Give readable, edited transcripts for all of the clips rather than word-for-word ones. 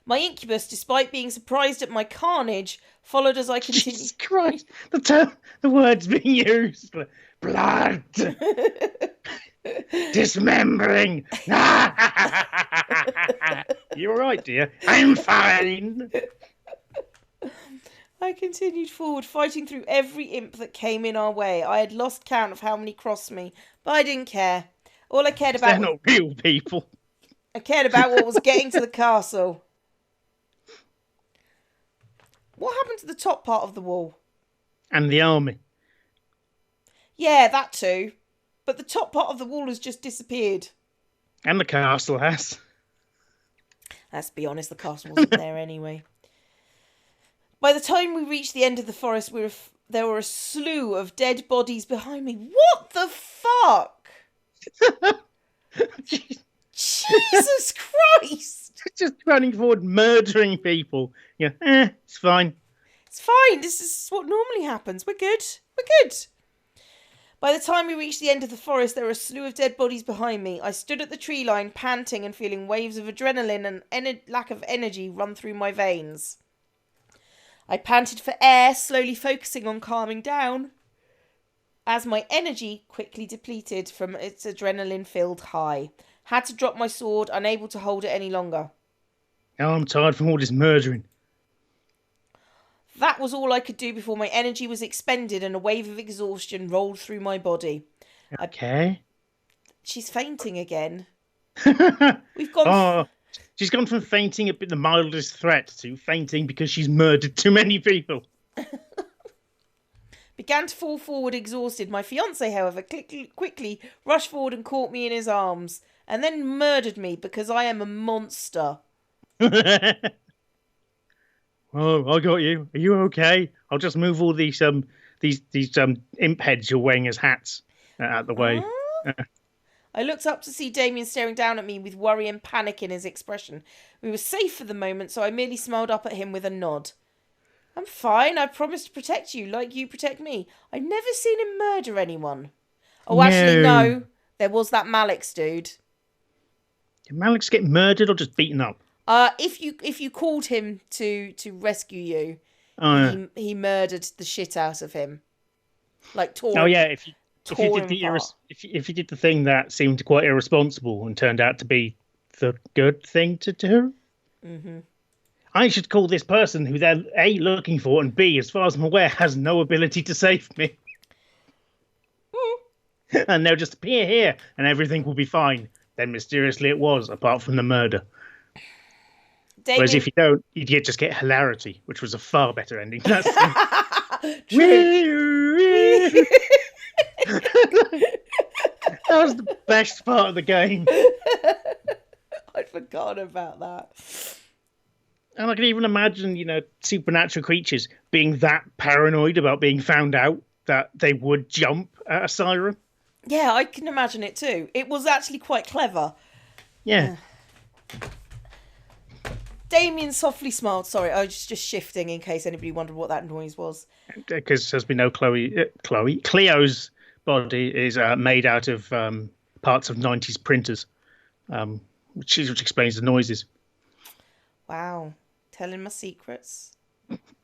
My incubus, despite being surprised at my carnage, followed as I continued. Jesus Christ! The words being used. Blood, dismembering. You all right, dear? I'm fine. I continued forward, fighting through every imp that came in our way. I had lost count of how many crossed me, but I didn't care. All They're not real people. I cared about what was getting to the castle. What happened to the top part of the wall? And the army. Yeah, that too. But the top part of the wall has just disappeared. And the castle has. Let's be honest, the castle wasn't there anyway. By the time we reached the end of the forest, there were a slew of dead bodies behind me. What the fuck? Jesus Christ! Just running forward, murdering people. Yeah, it's fine. It's fine. This is what normally happens. We're good. We're good. By the time we reached the end of the forest, there were a slew of dead bodies behind me. I stood at the tree line, panting and feeling waves of adrenaline and lack of energy run through my veins. I panted for air, slowly focusing on calming down, as my energy quickly depleted from its adrenaline-filled high. Had to drop my sword, unable to hold it any longer. Now I'm tired from all this murdering. That was all I could do before my energy was expended and a wave of exhaustion rolled through my body. Okay. She's fainting again. We've gone... She's gone from fainting at the mildest threat to fainting because she's murdered too many people. Began to fall forward exhausted. My fiancé, however, quickly rushed forward and caught me in his arms, and then murdered me because I am a monster. Oh, I got you. Are you okay? I'll just move all these imp heads you're wearing as hats out of the way. I looked up to see Damien staring down at me with worry and panic in his expression. We were safe for the moment, so I merely smiled up at him with a nod. I'm fine. I promised to protect you like you protect me. I've never seen him murder anyone. Oh, actually, no. There was that Malix dude. Did Malix get murdered or just beaten up? If you called him to rescue you, he murdered the shit out of him. Like tore. Oh yeah, if you did the thing that seemed quite irresponsible and turned out to be the good thing to do. Mm-hmm. I should call this person who they're A, looking for, and B, as far as I'm aware, has no ability to save me. And they'll just appear here, and everything will be fine. Then mysteriously it was, apart from the murder. Damien... Whereas if you don't, you'd just get hilarity, which was a far better ending. That's True. That was the best part of the game. I'd forgotten about that. And I can even imagine, supernatural creatures being that paranoid about being found out that they would jump at a siren. Yeah, I can imagine it too. It was actually quite clever. Yeah. Damien softly smiled. Sorry, I was just shifting in case anybody wondered what that noise was. Because as we know, Cleo's body is made out of parts of 90s printers, which explains the noises. Wow. Telling my secrets.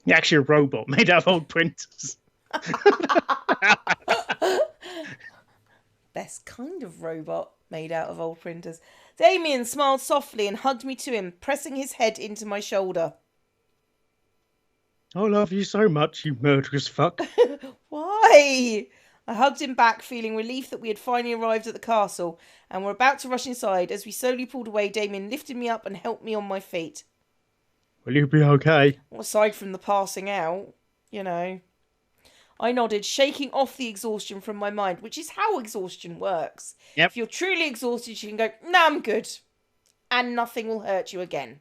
You're actually a robot made out of old printers. Best kind of robot made out of old printers. Damien smiled softly and hugged me to him, pressing his head into my shoulder. I love you so much, you murderous fuck. Why? I hugged him back, feeling relief that we had finally arrived at the castle and were about to rush inside. As we slowly pulled away, Damien lifted me up and helped me on my feet. Will you be okay? Well, aside from the passing out, I nodded, shaking off the exhaustion from my mind, which is how exhaustion works. Yep. If you're truly exhausted, you can go, "Nah, I'm good," and nothing will hurt you again.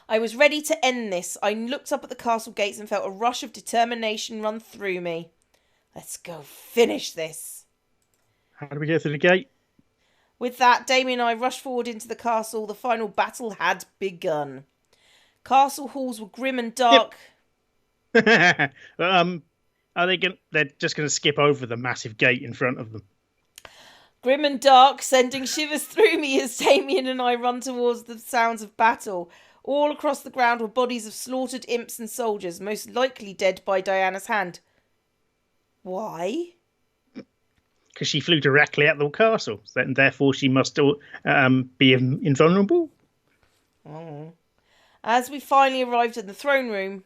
I was ready to end this. I looked up at the castle gates and felt a rush of determination run through me. Let's go finish this. How do we get through the gate? With that, Damien and I rushed forward into the castle. The final battle had begun. Castle halls were grim and dark. Yep. They're just going to skip over the massive gate in front of them. Grim and dark, sending shivers through me as Damien and I run towards the sounds of battle. All across the ground were bodies of slaughtered imps and soldiers, most likely dead by Diana's hand. Why? Because she flew directly at the castle, and therefore she must be invulnerable. Oh. As we finally arrived in the throne room...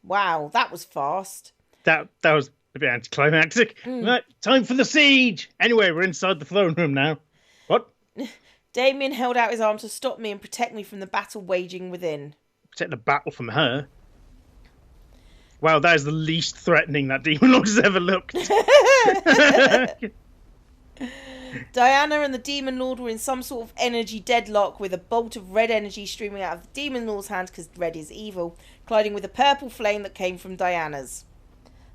Wow, that was fast. That was a bit anticlimactic. Right, time for the siege! Anyway, we're inside the throne room now. What? Damien held out his arm to stop me and protect me from the battle waging within. Protect the battle from her? Wow, that is the least threatening that Demon Lord has ever looked. Diana and the Demon Lord were in some sort of energy deadlock, with a bolt of red energy streaming out of the Demon Lord's hand, because red is evil, colliding with a purple flame that came from Diana's.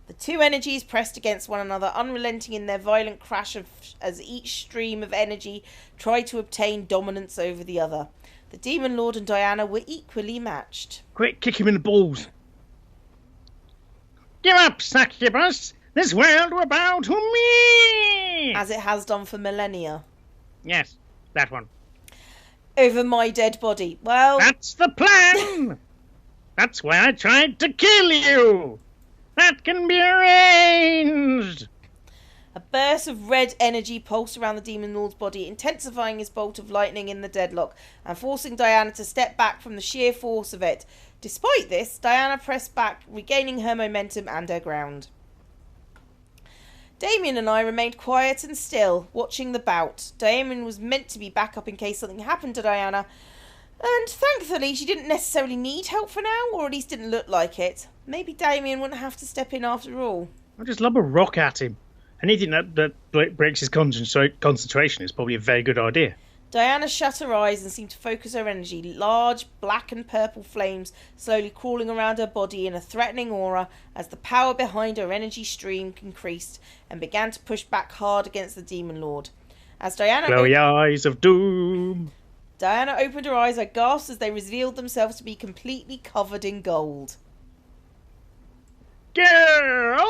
The two energies pressed against one another, unrelenting in their violent crash as each stream of energy tried to obtain dominance over the other. The Demon Lord and Diana were equally matched. Quick, kick him in the balls. Give up, succubus! This world will bow to me! As it has done for millennia. Yes, that one. Over my dead body. Well... That's the plan! That's why I tried to kill you! That can be arranged! A burst of red energy pulsed around the Demon Lord's body, intensifying his bolt of lightning in the deadlock, and forcing Diana to step back from the sheer force of it. Despite this, Diana pressed back, regaining her momentum and her ground. Damien and I remained quiet and still, watching the bout. Damien was meant to be back up in case something happened to Diana, and thankfully she didn't necessarily need help for now, or at least didn't look like it. Maybe Damien wouldn't have to step in after all. I'll just lob a rock at him. Anything that breaks his concentration is probably a very good idea. Diana shut her eyes and seemed to focus her energy. Large black and purple flames slowly crawling around her body in a threatening aura as the power behind her energy stream increased and began to push back hard against the Demon Lord. As Diana... Glowy eyes of doom! Diana opened her eyes. I gasped as they revealed themselves to be completely covered in gold. Gold!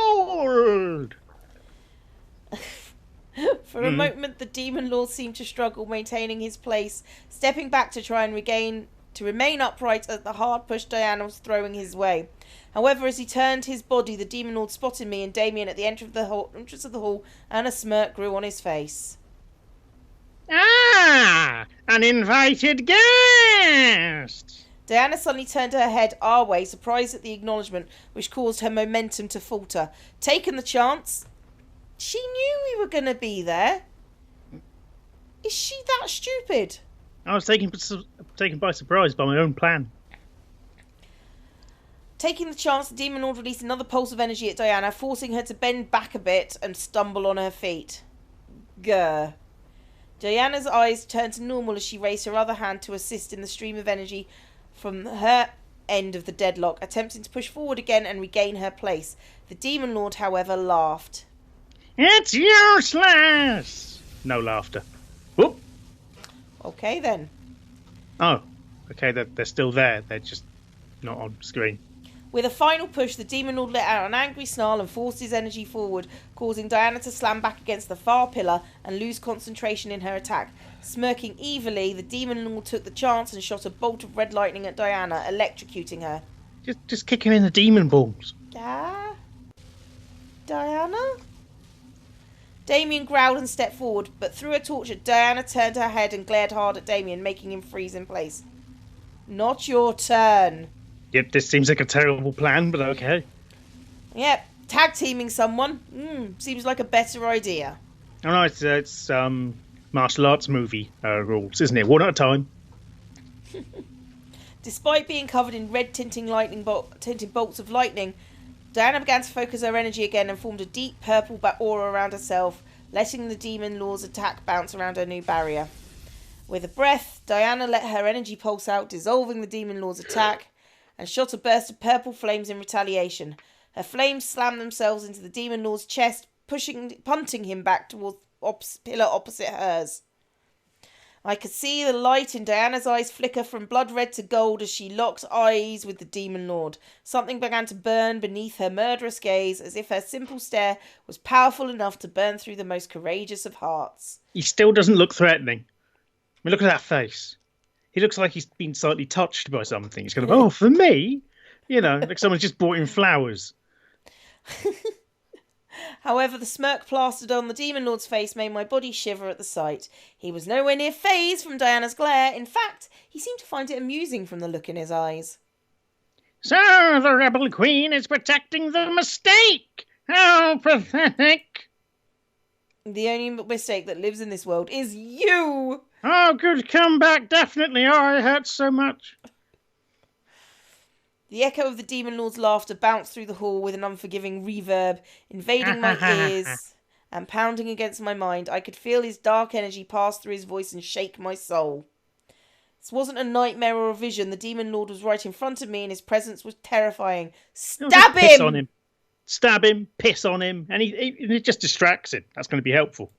For a moment, the Demon Lord seemed to struggle maintaining his place, stepping back to try and remain upright as the hard push Diana was throwing his way. However, as he turned his body, the Demon Lord spotted me and Damien at the entrance of the hall, and a smirk grew on his face. Ah! An invited guest! Diana suddenly turned her head our way, surprised at the acknowledgement, which caused her momentum to falter. Taking the chance... She knew we were going to be there. Is she that stupid? I was taken by surprise by my own plan. Taking the chance, the Demon Lord released another pulse of energy at Diana, forcing her to bend back a bit and stumble on her feet. Grr. Diana's eyes turned to normal as she raised her other hand to assist in the stream of energy from her end of the deadlock, attempting to push forward again and regain her place. The Demon Lord, however, laughed. It's useless! No laughter. Whoop! Okay, then. Oh, okay, they're still there. They're just not on screen. With a final push, the Demon Lord let out an angry snarl and forced his energy forward, causing Diana to slam back against the far pillar and lose concentration in her attack. Smirking evilly, the Demon Lord took the chance and shot a bolt of red lightning at Diana, electrocuting her. Just kick him in the demon balls. Diana? Damien growled and stepped forward, but threw a torch at Diana, turned her head and glared hard at Damien, making him freeze in place. Not your turn. Yep, this seems like a terrible plan, but okay. Yep, tag teaming someone. Seems like a better idea. Oh no, it's martial arts movie rules, isn't it? One at a time. Despite being covered in red tinted bolts of lightning, Diana began to focus her energy again and formed a deep purple aura around herself, letting the Demon Lord's attack bounce around her new barrier. With a breath, Diana let her energy pulse out, dissolving the Demon Lord's attack, and shot a burst of purple flames in retaliation. Her flames slammed themselves into the Demon Lord's chest, punting him back towards the pillar opposite hers. I could see the light in Diana's eyes flicker from blood red to gold as she locked eyes with the Demon Lord. Something began to burn beneath her murderous gaze, as if her simple stare was powerful enough to burn through the most courageous of hearts. He still doesn't look threatening. I mean, look at that face. He looks like he's been slightly touched by something. He's kind of, oh, for me? You know, like someone's just brought him flowers. However, the smirk plastered on the Demon Lord's face made my body shiver at the sight. He was nowhere near fazed from Diana's glare. In fact, he seemed to find it amusing from the look in his eyes. So, the rebel queen is protecting the mistake! How pathetic! The only mistake that lives in this world is you! Oh, good comeback, definitely. Oh, it hurts so much. The echo of the Demon Lord's laughter bounced through the hall with an unforgiving reverb, invading my ears and pounding against my mind. I could feel his dark energy pass through his voice and shake my soul. This wasn't a nightmare or a vision. The Demon Lord was right in front of me and his presence was terrifying. Stab him! Piss on him. Stab him, piss on him, and it just distracts him. That's going to be helpful.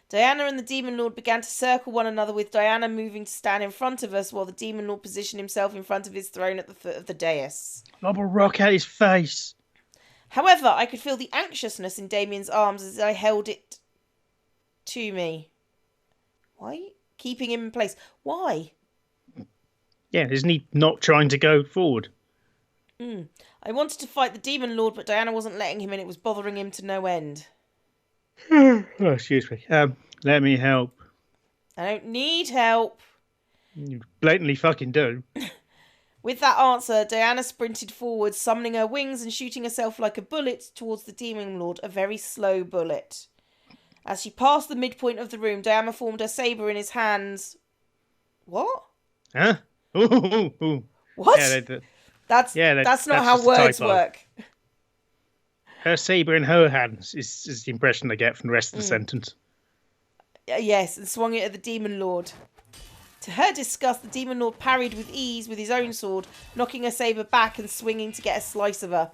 Diana and the Demon Lord began to circle one another, with Diana moving to stand in front of us while the Demon Lord positioned himself in front of his throne at the foot of the dais. Lob a rock at his face. However, I could feel the anxiousness in Damien's arms as I held it to me. Why? Keeping him in place. Why? Yeah, isn't he not trying to go forward? I wanted to fight the Demon Lord, but Diana wasn't letting him and it was bothering him to no end. Oh, excuse me. Let me help. I don't need help. You blatantly fucking do. With that answer, Diana sprinted forward, summoning her wings and shooting herself like a bullet towards the Demon Lord, a very slow bullet. As she passed the midpoint of the room, Diana formed her sabre in his hands. What? Huh? Ooh. What? Yeah, that's not how words work. Her sabre in her hands is the impression I get from the rest of the sentence. Yes, and swung it at the Demon Lord. To her disgust, the Demon Lord parried with ease with his own sword, knocking her sabre back and swinging to get a slice of her.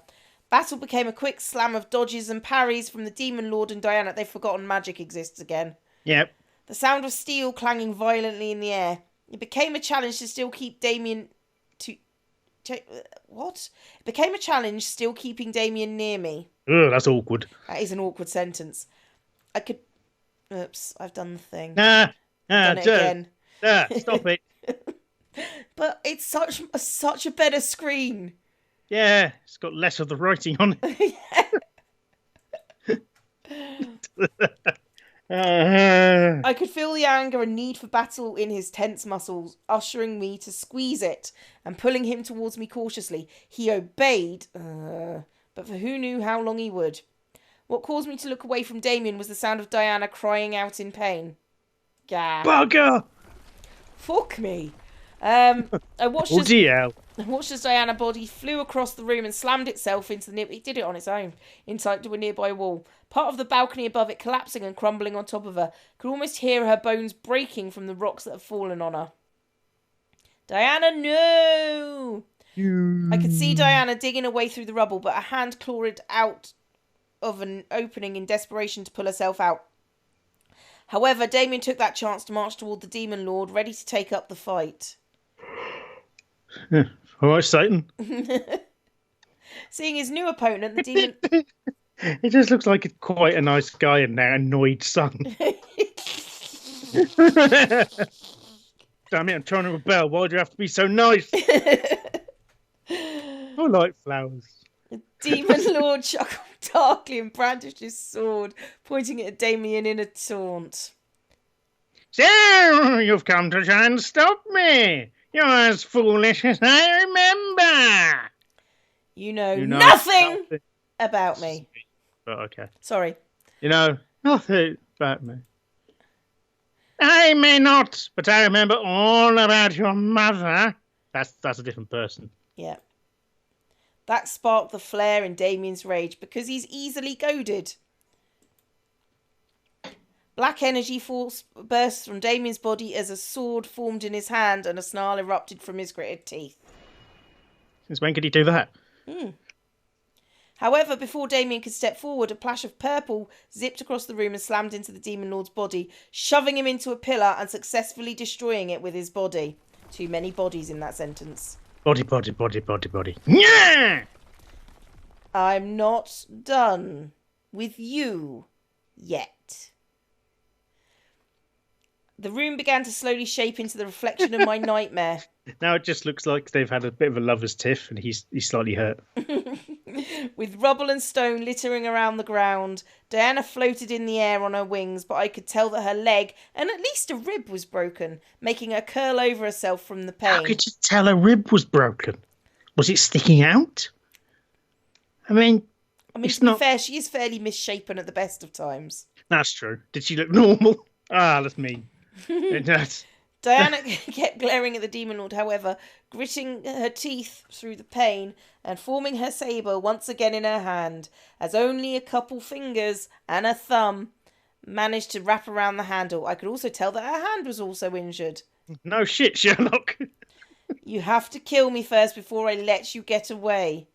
Battle became a quick slam of dodges and parries from the Demon Lord and Diana. They've forgotten magic exists again. Yep. The sound of steel clanging violently in the air. It became a challenge to still keep Damien... What? It became a challenge still keeping Damien near me. Ugh, that's awkward. That is an awkward sentence. I could... Oops, I've done the thing. I've done it again. Stop it. But it's such a better screen. Yeah, it's got less of the writing on it. I could feel the anger and need for battle in his tense muscles, ushering me to squeeze it and pulling him towards me cautiously. He obeyed, but for who knew how long he would. What caused me to look away from Damien was the sound of Diana crying out in pain. Gah. Bugger! Fuck me. I watched as Diana's body flew across the room and slammed itself into it did it on its own, inside to a nearby wall. Part of the balcony above it collapsing and crumbling on top of her. Could almost hear her bones breaking from the rocks that had fallen on her. Diana, no! I could see Diana digging her way through the rubble, but a hand clawed out of an opening in desperation to pull herself out. However, Damien took that chance to march toward the Demon Lord, ready to take up the fight. Yeah. All right, Satan. Seeing his new opponent, the Demon... He just looks like quite a nice guy and an annoyed son. Damn it, I'm trying to rebel. Why do you have to be so nice? I like flowers. The Demon Lord chuckled darkly and brandished his sword, pointing it at Damien in a taunt. So, you've come to try and stop me. You're as foolish as I remember. You know nothing about me. But okay. Sorry. You know nothing about me. I may not, but I remember all about your mother. That's a different person. Yeah. That sparked the flare in Damien's rage because he's easily goaded. Black energy force burst from Damien's body as a sword formed in his hand and a snarl erupted from his gritted teeth. Since when could he do that? However, before Damien could step forward, a plash of purple zipped across the room and slammed into the Demon Lord's body, shoving him into a pillar and successfully destroying it with his body. Too many bodies in that sentence. Body. Yeah! I'm not done with you yet. The room began to slowly shape into the reflection of my nightmare. Now it just looks like they've had a bit of a lover's tiff and he's slightly hurt. With rubble and stone littering around the ground, Diana floated in the air on her wings, but I could tell that her leg and at least a rib was broken, making her curl over herself from the pain. How could you tell her rib was broken? Was it sticking out? I mean, to be fair, she is fairly misshapen at the best of times. That's true. Did she look normal? That's mean. Diana kept glaring at the Demon Lord, however, gritting her teeth through the pain and forming her sabre once again in her hand, as only a couple fingers and a thumb managed to wrap around the handle. I could also tell that her hand was also injured. No shit, Sherlock. You have to kill me first before I let you get away.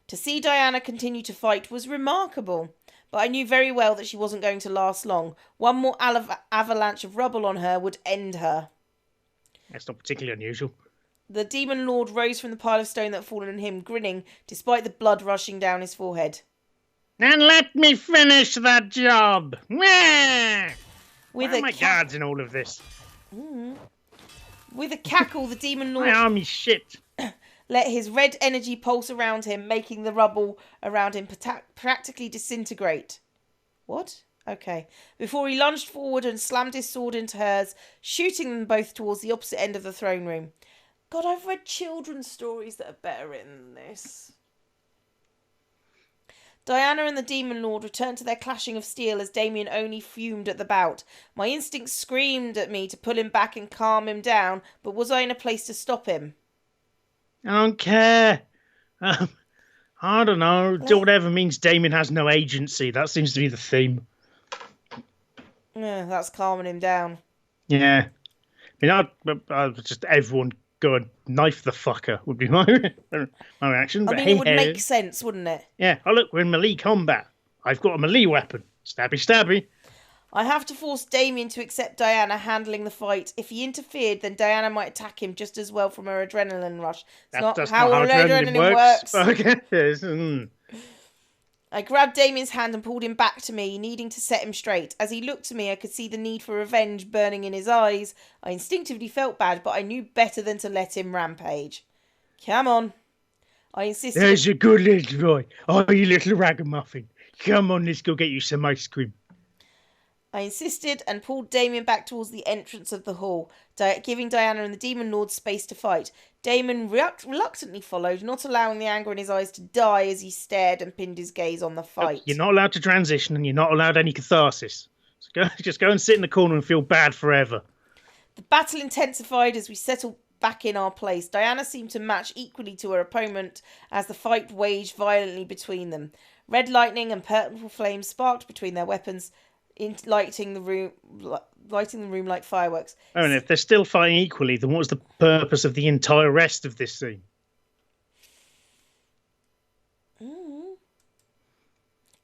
To see Diana continue to fight was remarkable, but I knew very well that she wasn't going to last long. One more avalanche of rubble on her would end her. That's not particularly unusual. The Demon Lord rose from the pile of stone that had fallen on him, grinning, despite the blood rushing down his forehead. And let me finish that job! Where are my guards in all of this? With a cackle, the Demon Lord... My army's shit. Let his red energy pulse around him, making the rubble around him practically disintegrate. What? Okay. Before he lunged forward and slammed his sword into hers, shooting them both towards the opposite end of the throne room. God, I've read children's stories that are better written than this. Diana and the Demon Lord returned to their clashing of steel as Damien only fumed at the bout. My instincts screamed at me to pull him back and calm him down, but was I in a place to stop him? I don't care. I don't know. Whatever means Damien has no agency. That seems to be the theme. Yeah, that's calming him down. Yeah. I mean, I'd just everyone go and knife the fucker would be my reaction. I mean, it would make sense, wouldn't it? Yeah. Oh, look, we're in melee combat. I've got a melee weapon. Stabby, stabby. I have to force Damien to accept Diana handling the fight. If he interfered, then Diana might attack him just as well from her adrenaline rush. That's not how adrenaline works. Okay. I grabbed Damien's hand and pulled him back to me, needing to set him straight. As he looked to me, I could see the need for revenge burning in his eyes. I instinctively felt bad, but I knew better than to let him rampage. Come on. I insisted. There's a good little boy. Oh, you little ragamuffin. Come on, let's go get you some ice cream. I insisted and pulled Damien back towards the entrance of the hall, giving Diana and the Demon Lord space to fight. Damon reluctantly followed, not allowing the anger in his eyes to die as he stared and pinned his gaze on the fight. You're not allowed to transition and you're not allowed any catharsis. So just go and sit in the corner and feel bad forever. The battle intensified as we settled back in our place. Diana seemed to match equally to her opponent as the fight waged violently between them. Red lightning and purple flames sparked between their weapons, lighting the room like fireworks. Oh, and if they're still fighting equally, then what's the purpose of the entire rest of this scene?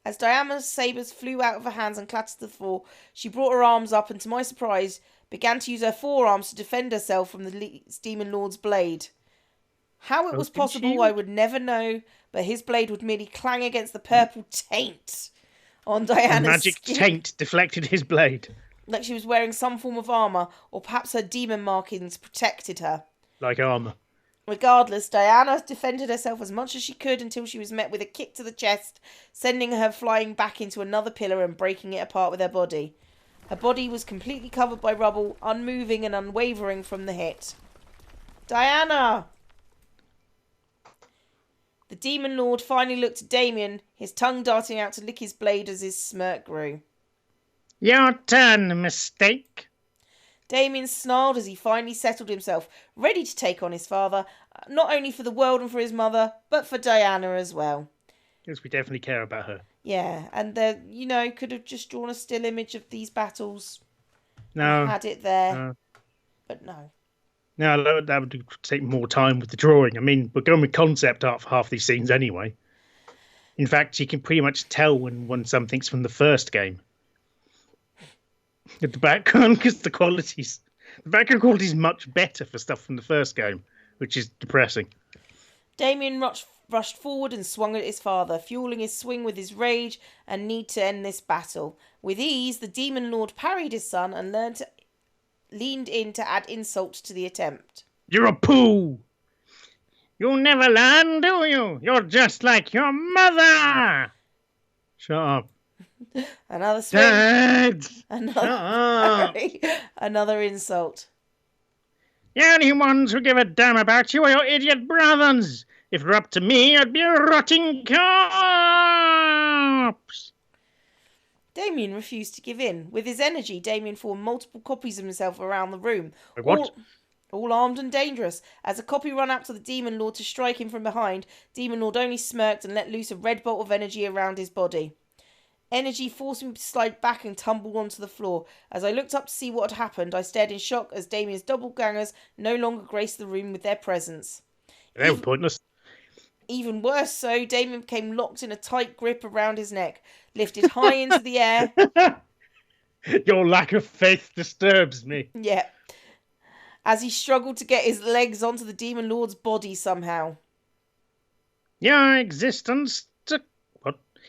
As Diana's sabres flew out of her hands and clattered to the floor, she brought her arms up and, to my surprise, began to use her forearms to defend herself from the Demon Lord's blade. How it was possible, I would never know, but his blade would merely clang against the purple taint on Diana's magic skin. Taint deflected his blade. Like she was wearing some form of armour, or perhaps her demon markings protected her. Like armour. Regardless, Diana defended herself as much as she could until she was met with a kick to the chest, sending her flying back into another pillar and breaking it apart with her body. Her body was completely covered by rubble, unmoving and unwavering from the hit. Diana! The Demon Lord finally looked at Damien, his tongue darting out to lick his blade as his smirk grew. Your turn, mistake. Damien snarled as he finally settled himself, ready to take on his father, not only for the world and for his mother, but for Diana as well. Because we definitely care about her. Yeah, and could have just drawn a still image of these battles. No. Had it there. No. But no. No, that would take more time with the drawing. I mean, we're going with concept art for half these scenes anyway. In fact, you can pretty much tell when something's from the first game. At the background, because the background quality is much better for stuff from the first game, which is depressing. Damien rushed forward and swung at his father, fueling his swing with his rage and need to end this battle. With ease, the Demon Lord parried his son and leaned in to add insult to the attempt. You're a poo! You'll never learn, do you? You're just like your mother! Shut up. Another swing. Dad! Another, Shut up! Another insult. The only ones who give a damn about you are your idiot brothers. If it were up to me, I'd be a rotting corpse. Damien refused to give in. With his energy, Damien formed multiple copies of himself around the room. Wait, what? All armed and dangerous. As a copy ran up to the Demon Lord to strike him from behind, Demon Lord only smirked and let loose a red bolt of energy around his body. Energy forced him to slide back and tumble onto the floor. As I looked up to see what had happened, I stared in shock as Damien's doppelgangers no longer graced the room with their presence. They were pointless. Even worse so, Damien became locked in a tight grip around his neck, lifted high into the air. Your lack of faith disturbs me. Yeah. As he struggled to get his legs onto the Demon Lord's body somehow. Your existence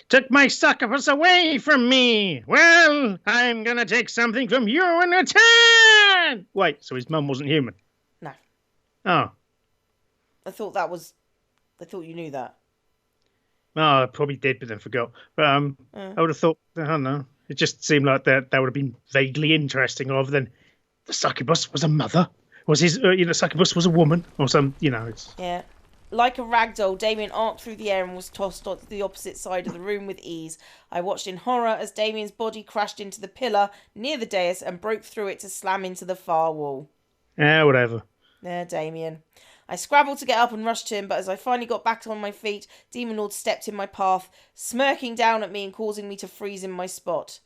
took my succubus away from me. Well, I'm gonna take something from you in return. Wait, so his mum wasn't human? No. Oh. I thought you knew that. Oh, I probably did, but then forgot. But I would have thought, I don't know. It just seemed like that would have been vaguely interesting, rather than the succubus was a mother. Was his, succubus was a woman, or some, it's... Yeah. Like a ragdoll, Damien arced through the air and was tossed onto the opposite side of the room with ease. I watched in horror as Damien's body crashed into the pillar near the dais and broke through it to slam into the far wall. Yeah, whatever. There, Damien. I scrabbled to get up and rushed to him, but as I finally got back on my feet, Demon Lord stepped in my path, smirking down at me and causing me to freeze in my spot.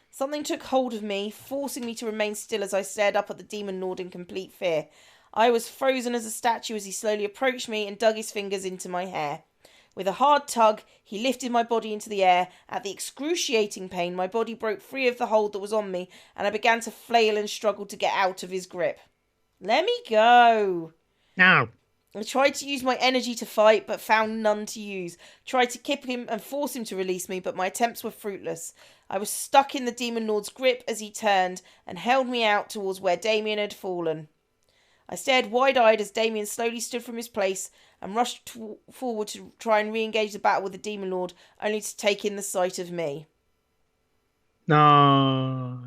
Something took hold of me, forcing me to remain still as I stared up at the Demon Lord in complete fear. I was frozen as a statue as he slowly approached me and dug his fingers into my hair. With a hard tug, he lifted my body into the air. At the excruciating pain, my body broke free of the hold that was on me, and I began to flail and struggle to get out of his grip. Let me go. No. I tried to use my energy to fight, but found none to use. Tried to kick him and force him to release me, but my attempts were fruitless. I was stuck in the Demon Lord's grip as he turned and held me out towards where Damien had fallen. I stared wide-eyed as Damien slowly stood from his place and rushed forward to try and re-engage the battle with the Demon Lord, only to take in the sight of me. No.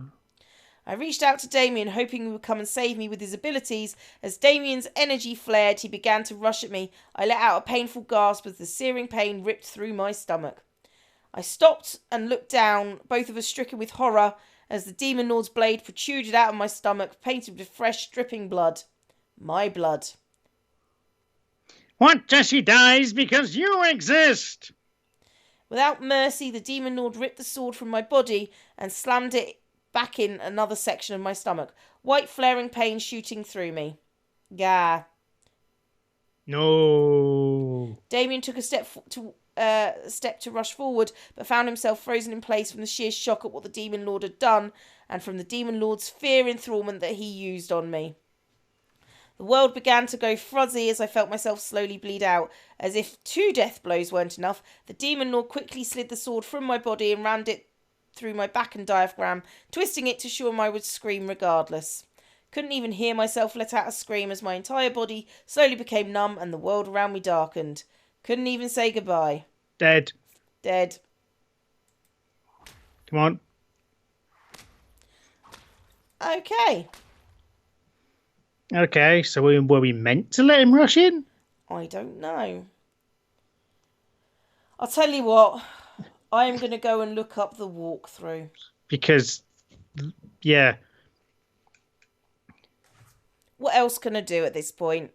I reached out to Damien, hoping he would come and save me with his abilities. As Damien's energy flared, he began to rush at me. I let out a painful gasp as the searing pain ripped through my stomach. I stopped and looked down, both of us stricken with horror, as the Demon Lord's blade protruded out of my stomach, painted with fresh, dripping blood. My blood. What, Jesse dies because you exist? Without mercy, the Demon Lord ripped the sword from my body and slammed it back in another section of my stomach. White flaring pain shooting through me. Gah. No. Damien took a step to rush forward, but found himself frozen in place from the sheer shock at what the Demon Lord had done, and from the Demon Lord's fear enthrallment that he used on me. The world began to go fuzzy as I felt myself slowly bleed out. As if 2 death blows weren't enough, the Demon Lord quickly slid the sword from my body and rammed it through my back and diaphragm, twisting it to show him I would scream regardless. Couldn't even hear myself let out a scream as my entire body slowly became numb and the world around me darkened. Couldn't even say goodbye. Dead. Dead. Come on. Okay. Okay, so were we meant to let him rush in? I don't know. I'll tell you what. I am going to go and look up the walkthrough. Because, yeah. What else can I do at this point?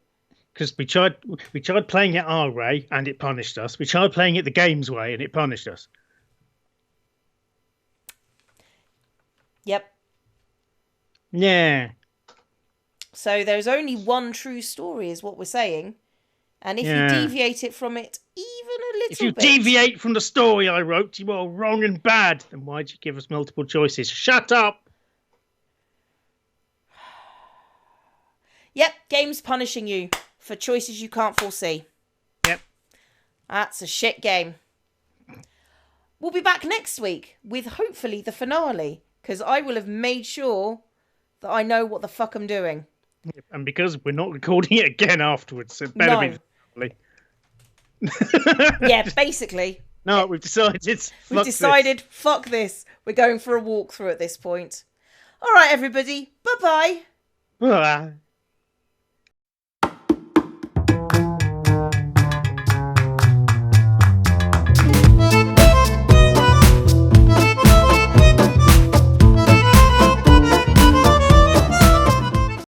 Because we tried playing it our way and it punished us. We tried playing it the game's way and it punished us. Yep. Yeah. So there's only one true story is what we're saying. And if you deviate it from it even a little bit... If you deviate from the story I wrote, you are wrong and bad. Then why'd you give us multiple choices? Shut up! Yep, game's punishing you for choices you can't foresee. Yep. That's a shit game. We'll be back next week with hopefully the finale, because I will have made sure that I know what the fuck I'm doing. And because we're not recording it again afterwards, it better be lovely. Yeah, basically. No, we've decided. Fuck this. We're going for a walkthrough at this point. All right, everybody. Bye-bye. Bye.